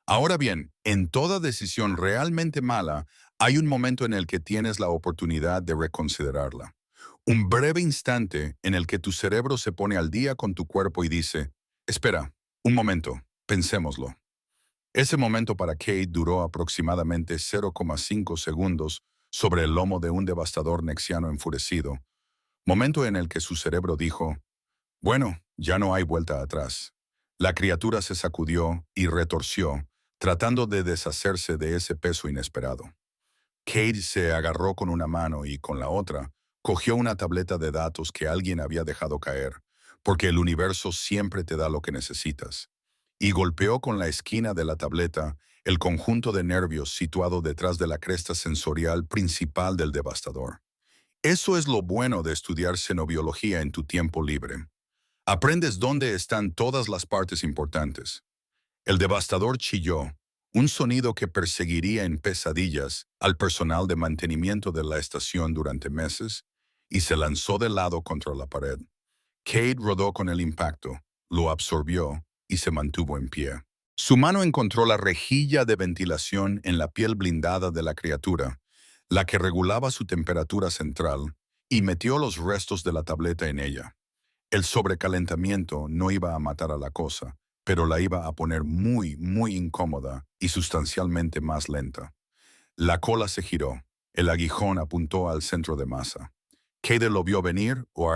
Ahora bien, en toda decisión realmente mala, hay un momento en el que tienes la oportunidad de reconsiderarla. Un breve instante en el que tu cerebro se pone al día con tu cuerpo y dice, espera, un momento, pensémoslo. Ese momento para Cade duró aproximadamente 0,5 segundos sobre el lomo de un devastador nexiano enfurecido, momento en el que su cerebro dijo, bueno, ya no hay vuelta atrás. La criatura se sacudió y retorció, tratando de deshacerse de ese peso inesperado. Kate se agarró con una mano y con la otra cogió una tableta de datos que alguien había dejado caer, porque el universo siempre te da lo que necesitas, y golpeó con la esquina de la tableta el conjunto de nervios situado detrás de la cresta sensorial principal del devastador. Eso es lo bueno de estudiar xenobiología en tu tiempo libre. Aprendes dónde están todas las partes importantes. El devastador chilló, un sonido que perseguiría en pesadillas al personal de mantenimiento de la estación durante meses, y se lanzó de lado contra la pared. Cade rodó con el impacto, lo absorbió y se mantuvo en pie. Su mano encontró la rejilla de ventilación en la piel blindada de la criatura, la que regulaba su temperatura central, y metió los restos de la tableta en ella. El sobrecalentamiento no iba a matar a la cosa, pero la iba a poner muy, muy incómoda y sustancialmente más lenta. La cola se giró. El aguijón apuntó al centro de masa. Cade lo vio venir, o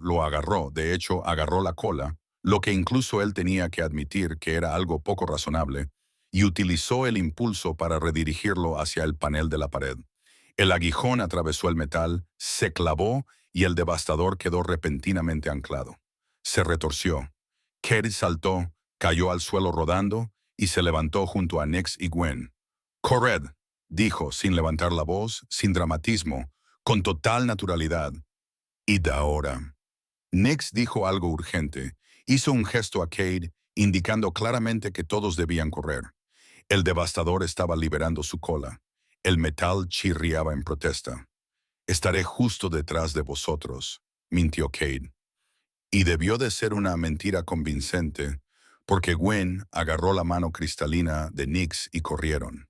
lo agarró, de hecho agarró la cola, lo que incluso él tenía que admitir que era algo poco razonable, y utilizó el impulso para redirigirlo hacia el panel de la pared. El aguijón atravesó el metal, se clavó y el devastador quedó repentinamente anclado. Se retorció. Cade saltó, cayó al suelo rodando y se levantó junto a Nix y Gwen. «Corred», dijo, sin levantar la voz, sin dramatismo, con total naturalidad. «Id ahora». Nix dijo algo urgente. Hizo un gesto a Cade, indicando claramente que todos debían correr. El devastador estaba liberando su cola. El metal chirriaba en protesta. «Estaré justo detrás de vosotros», mintió Cade. Y debió de ser una mentira convincente, porque Gwen agarró la mano cristalina de Nix y corrieron.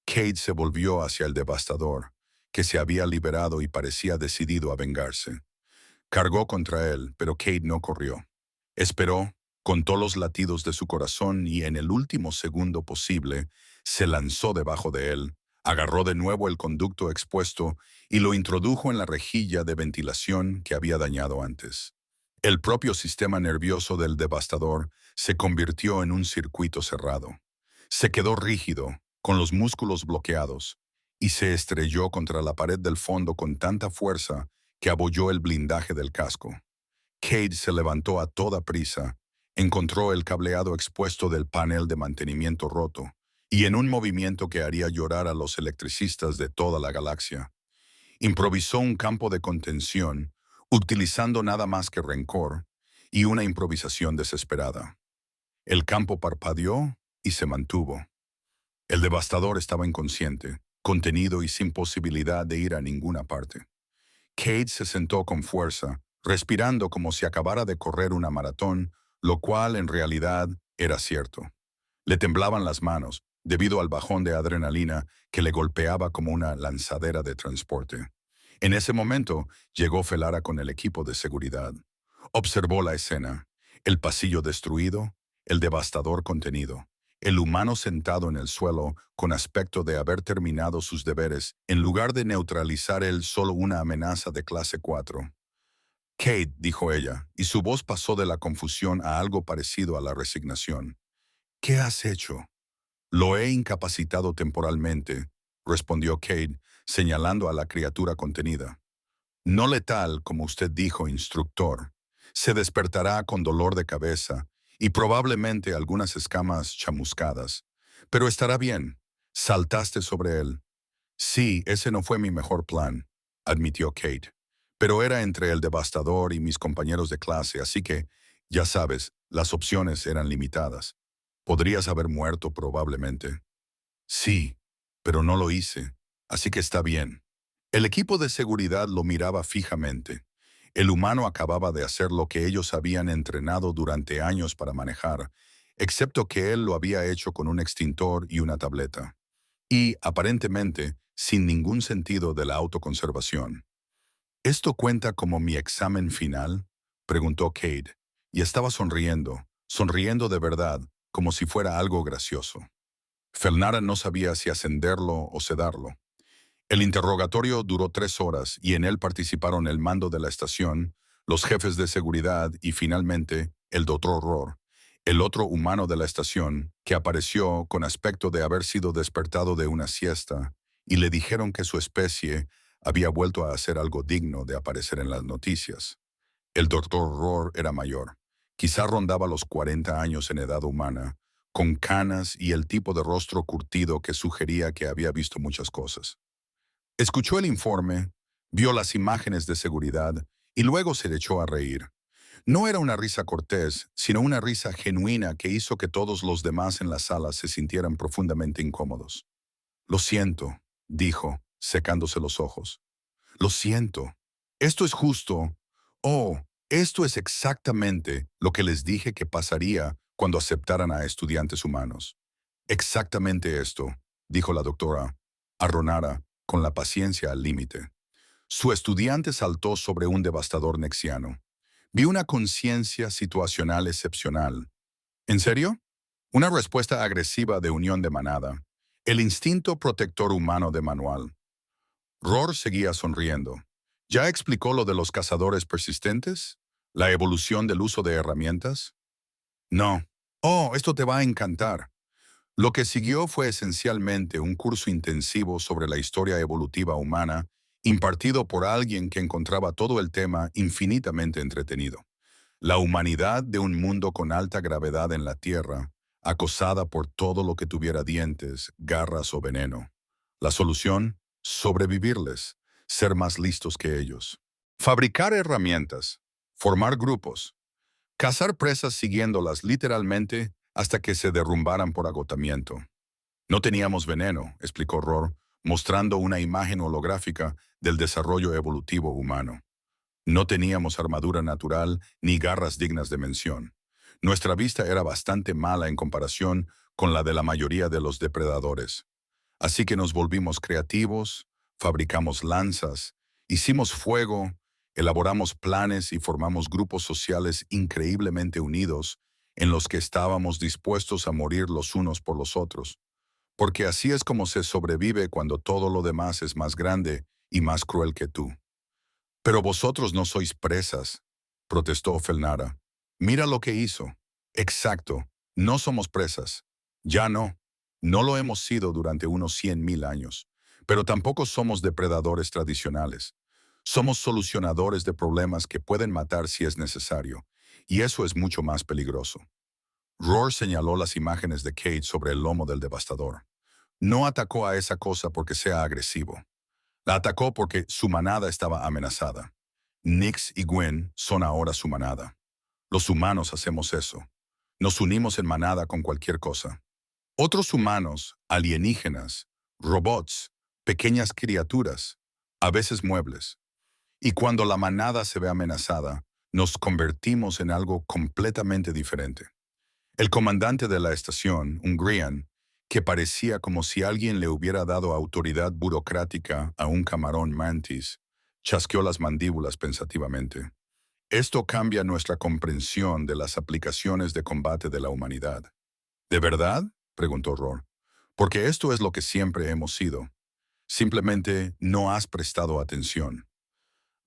Cade se volvió hacia el devastador, que se había liberado y parecía decidido a vengarse. Cargó contra él, pero Cade no corrió. Esperó, contó los latidos de su corazón y en el último segundo posible se lanzó debajo de él, agarró de nuevo el conducto expuesto y lo introdujo en la rejilla de ventilación que había dañado antes. El propio sistema nervioso del devastador se convirtió en un circuito cerrado. Se quedó rígido, con los músculos bloqueados, y se estrelló contra la pared del fondo con tanta fuerza que abolló el blindaje del casco. Cade se levantó a toda prisa, encontró el cableado expuesto del panel de mantenimiento roto, y en un movimiento que haría llorar a los electricistas de toda la galaxia, improvisó un campo de contención, utilizando nada más que rencor y una improvisación desesperada. El campo parpadeó y se mantuvo. El devastador estaba inconsciente, contenido y sin posibilidad de ir a ninguna parte. Cade se sentó con fuerza, respirando como si acabara de correr una maratón, lo cual en realidad era cierto. Le temblaban las manos, debido al bajón de adrenalina que le golpeaba como una lanzadera de transporte. En ese momento llegó Felara con el equipo de seguridad. Observó la escena, el pasillo destruido, el devastador contenido, el humano sentado en el suelo con aspecto de haber terminado sus deberes en lugar de neutralizar él solo una amenaza de clase 4. «Kate», dijo ella, y su voz pasó de la confusión a algo parecido a la resignación. «¿Qué has hecho?» «Lo he incapacitado temporalmente», respondió Cade, señalando a la criatura contenida. «No letal, como usted dijo, instructor. Se despertará con dolor de cabeza y probablemente algunas escamas chamuscadas. Pero estará bien. Saltaste sobre él». «Sí, ese no fue mi mejor plan», admitió Cade. «Pero era entre el devastador y mis compañeros de clase, así que, ya sabes, las opciones eran limitadas. Podrías haber muerto probablemente». «Sí, pero no lo hice, así que está bien». El equipo de seguridad lo miraba fijamente. El humano acababa de hacer lo que ellos habían entrenado durante años para manejar, excepto que él lo había hecho con un extintor y una tableta. Y, aparentemente, sin ningún sentido de la autoconservación. «¿Esto cuenta como mi examen final?», preguntó Cade, y estaba sonriendo de verdad, como si fuera algo gracioso. Felnara no sabía si ascenderlo o sedarlo. El interrogatorio duró 3 horas y en él participaron el mando de la estación, los jefes de seguridad y finalmente el Dr. Rohr, El otro humano de la estación, que apareció con aspecto de haber sido despertado de una siesta, y le dijeron que su especie había vuelto a hacer algo digno de aparecer en las noticias. El doctor Rohr era mayor. Quizá rondaba los 40 años en edad humana, con canas y el tipo de rostro curtido que sugería que había visto muchas cosas. Escuchó el informe, vio las imágenes de seguridad y luego se echó a reír. No era una risa cortés, sino una risa genuina que hizo que todos los demás en la sala se sintieran profundamente incómodos. Lo siento, dijo, secándose los ojos. Lo siento. Esto es justo. Oh, esto es exactamente lo que les dije que pasaría cuando aceptaran a estudiantes humanos. Exactamente esto, dijo la doctora Arronara, con la paciencia al límite. Su estudiante saltó sobre un devastador nexiano. Vi una conciencia situacional excepcional. ¿En serio? Una respuesta agresiva de unión de manada. El instinto protector humano de manual. Rohr seguía sonriendo. ¿Ya explicó lo de los cazadores persistentes? ¿La evolución del uso de herramientas? No. Oh, esto te va a encantar. Lo que siguió fue esencialmente un curso intensivo sobre la historia evolutiva humana, impartido por alguien que encontraba todo el tema infinitamente entretenido. La humanidad de un mundo con alta gravedad en la Tierra, acosada por todo lo que tuviera dientes, garras o veneno. La solución, sobrevivirles, ser más listos que ellos. Fabricar herramientas, formar grupos, cazar presas siguiéndolas literalmente hasta que se derrumbaran por agotamiento. No teníamos veneno, explicó Rohr, mostrando una imagen holográfica del desarrollo evolutivo humano. No teníamos armadura natural ni garras dignas de mención. Nuestra vista era bastante mala en comparación con la de la mayoría de los depredadores. Así que nos volvimos creativos, fabricamos lanzas, hicimos fuego, elaboramos planes y formamos grupos sociales increíblemente unidos en los que estábamos dispuestos a morir los unos por los otros. Porque así es como se sobrevive cuando todo lo demás es más grande y más cruel que tú. Pero vosotros no sois presas, protestó Felnara. Mira lo que hizo. Exacto, no somos presas. Ya no. No lo hemos sido durante unos 100.000 años. Pero tampoco somos depredadores tradicionales. Somos solucionadores de problemas que pueden matar si es necesario. Y eso es mucho más peligroso. Rohr señaló las imágenes de Kate sobre el lomo del devastador. No atacó a esa cosa porque sea agresivo. La atacó porque su manada estaba amenazada. Nix y Gwen son ahora su manada. Los humanos hacemos eso. Nos unimos en manada con cualquier cosa. Otros humanos, alienígenas, robots, pequeñas criaturas, a veces muebles. Y cuando la manada se ve amenazada, nos convertimos en algo completamente diferente. El comandante de la estación, un Grian, que parecía como si alguien le hubiera dado autoridad burocrática a un camarón mantis, chasqueó las mandíbulas pensativamente. Esto cambia nuestra comprensión de las aplicaciones de combate de la humanidad. ¿De verdad?, preguntó Rohr. Porque esto es lo que siempre hemos sido. Simplemente no has prestado atención.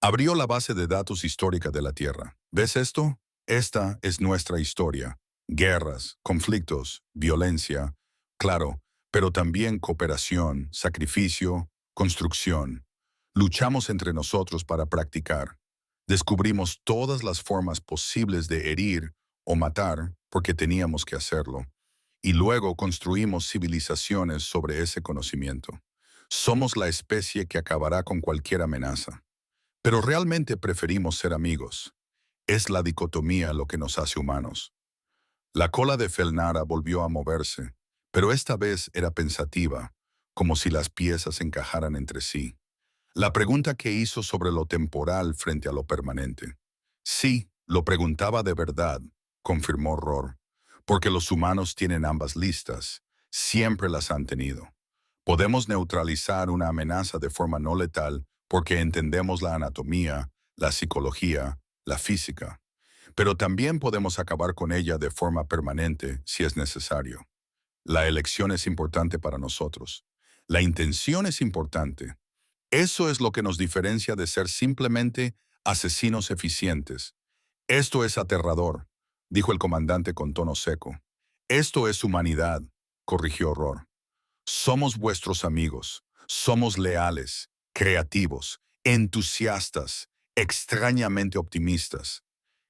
Abrió la base de datos histórica de la Tierra. ¿Ves esto? Esta es nuestra historia. Guerras, conflictos, violencia, claro, pero también cooperación, sacrificio, construcción. Luchamos entre nosotros para practicar. Descubrimos todas las formas posibles de herir o matar porque teníamos que hacerlo. Y luego construimos civilizaciones sobre ese conocimiento. Somos la especie que acabará con cualquier amenaza. Pero realmente preferimos ser amigos. Es la dicotomía lo que nos hace humanos. La cola de Felnara volvió a moverse, pero esta vez era pensativa, como si las piezas encajaran entre sí. La pregunta que hizo sobre lo temporal frente a lo permanente. Sí, lo preguntaba de verdad, confirmó Rohr, porque los humanos tienen ambas listas, siempre las han tenido. Podemos neutralizar una amenaza de forma no letal porque entendemos la anatomía, la psicología, la física. Pero también podemos acabar con ella de forma permanente si es necesario. La elección es importante para nosotros. La intención es importante. Eso es lo que nos diferencia de ser simplemente asesinos eficientes. Esto es aterrador. dijo el comandante con tono seco. Esto es humanidad, corrigió Rohr. Somos vuestros amigos. Somos leales, creativos, entusiastas, extrañamente optimistas.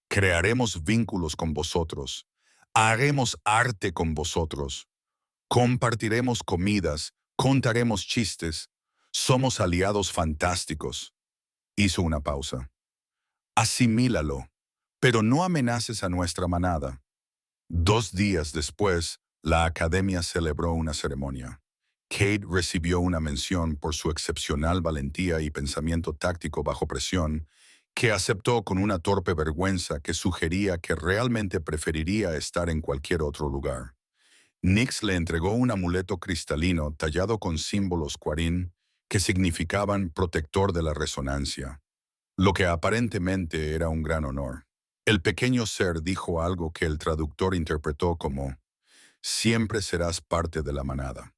Crearemos vínculos con vosotros. Haremos arte con vosotros. Compartiremos comidas, contaremos chistes. Somos aliados fantásticos. Hizo una pausa. Asimílalo, pero no amenaces a nuestra manada. 2 días después, la academia celebró una ceremonia. Cade recibió una mención por su excepcional valentía y pensamiento táctico bajo presión, que aceptó con una torpe vergüenza que sugería que realmente preferiría estar en cualquier otro lugar. Nix le entregó un amuleto cristalino tallado con símbolos Quarin que significaban protector de la resonancia, lo que aparentemente era un gran honor. El pequeño ser dijo algo que el traductor interpretó como «Siempre serás parte de la manada».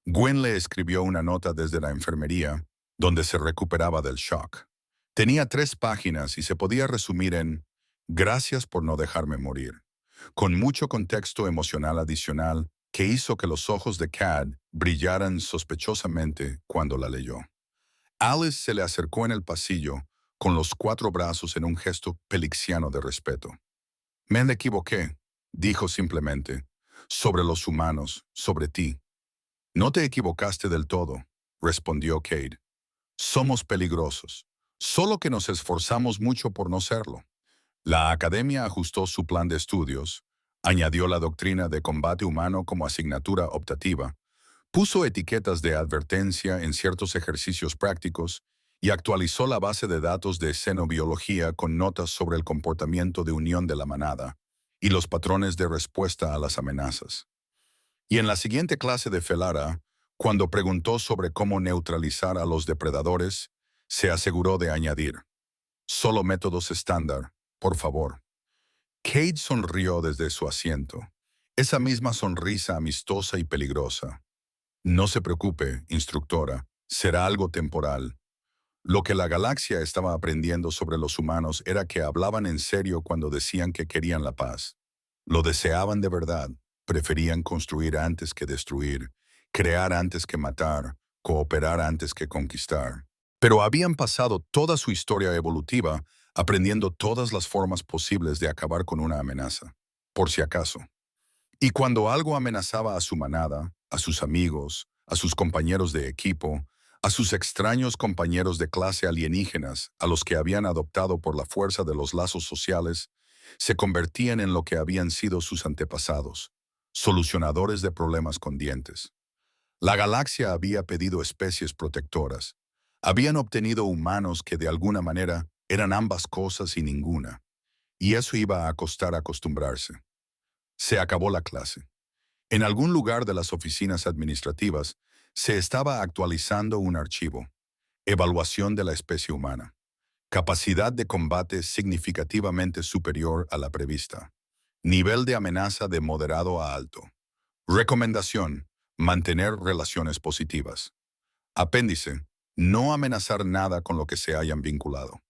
Gwen le escribió una nota desde la enfermería, donde se recuperaba del shock. Tenía 3 páginas y se podía resumir en «Gracias por no dejarme morir», con mucho contexto emocional adicional que hizo que los ojos de Cad brillaran sospechosamente cuando la leyó. Alice se le acercó en el pasillo, con los 4 brazos en un gesto pelixiano de respeto. «Me equivoqué», dijo simplemente, «sobre los humanos, sobre ti». «No te equivocaste del todo», respondió Cade. «Somos peligrosos, solo que nos esforzamos mucho por no serlo». La academia ajustó su plan de estudios, añadió la doctrina de combate humano como asignatura optativa, puso etiquetas de advertencia en ciertos ejercicios prácticos y actualizó la base de datos de xenobiología con notas sobre el comportamiento de unión de la manada y los patrones de respuesta a las amenazas. Y en la siguiente clase de Felara, cuando preguntó sobre cómo neutralizar a los depredadores, se aseguró de añadir: «Solo métodos estándar, por favor». Cade sonrió desde su asiento, esa misma sonrisa amistosa y peligrosa. «No se preocupe, instructora, será algo temporal». Lo que la galaxia estaba aprendiendo sobre los humanos era que hablaban en serio cuando decían que querían la paz. Lo deseaban de verdad, preferían construir antes que destruir, crear antes que matar, cooperar antes que conquistar. Pero habían pasado toda su historia evolutiva aprendiendo todas las formas posibles de acabar con una amenaza, por si acaso. Y cuando algo amenazaba a su manada, a sus amigos, a sus compañeros de equipo, a sus extraños compañeros de clase alienígenas, a los que habían adoptado por la fuerza de los lazos sociales, se convertían en lo que habían sido sus antepasados, solucionadores de problemas con dientes. La galaxia había pedido especies protectoras. Habían obtenido humanos que de alguna manera eran ambas cosas y ninguna, y eso iba a costar acostumbrarse. Se acabó la clase. En algún lugar de las oficinas administrativas se estaba actualizando un archivo. Evaluación de la especie humana. Capacidad de combate significativamente superior a la prevista. Nivel de amenaza de moderado a alto. Recomendación: mantener relaciones positivas. Apéndice: no amenazar nada con lo que se hayan vinculado.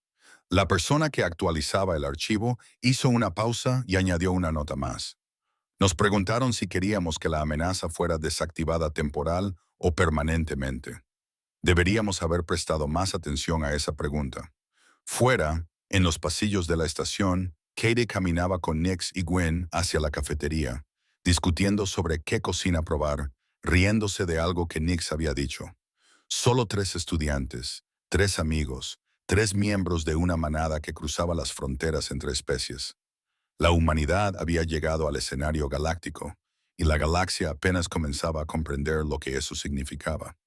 La persona que actualizaba el archivo hizo una pausa y añadió una nota más. Nos preguntaron si queríamos que la amenaza fuera desactivada temporal o permanentemente. Deberíamos haber prestado más atención a esa pregunta. Fuera, en los pasillos de la estación, Katie caminaba con Nix y Gwen hacia la cafetería, discutiendo sobre qué cocina probar, riéndose de algo que Nix había dicho. Solo 3 estudiantes, 3 amigos, 3 miembros de una manada que cruzaba las fronteras entre especies. La humanidad había llegado al escenario galáctico, y la galaxia apenas comenzaba a comprender lo que eso significaba.